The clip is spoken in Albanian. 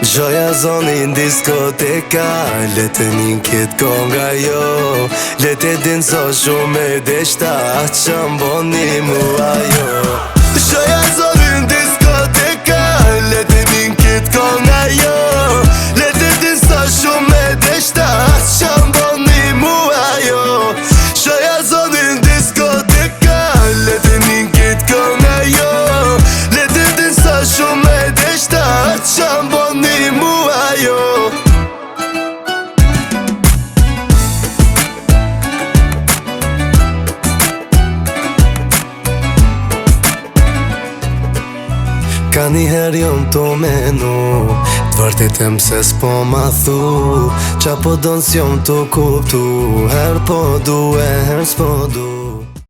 Gjoja zoni në diskoteka, lete njën kitë konga jo. Lete din so shumë e deshta, që mboni mua jo. Gjoja zoni në diskoteka, lete njën kitë konga jo. Lete din so shumë e deshta, që mboni mua jo. Gjoja zoni në diskoteka, lete njën kitë konga jo. Lete din so shumë e deshta, që mboni mua jo. Ka njëherë jom të menu, t'vërtetem se s'po ma thu, qa po donë s'jom të kuptu, her po du e her s'po du.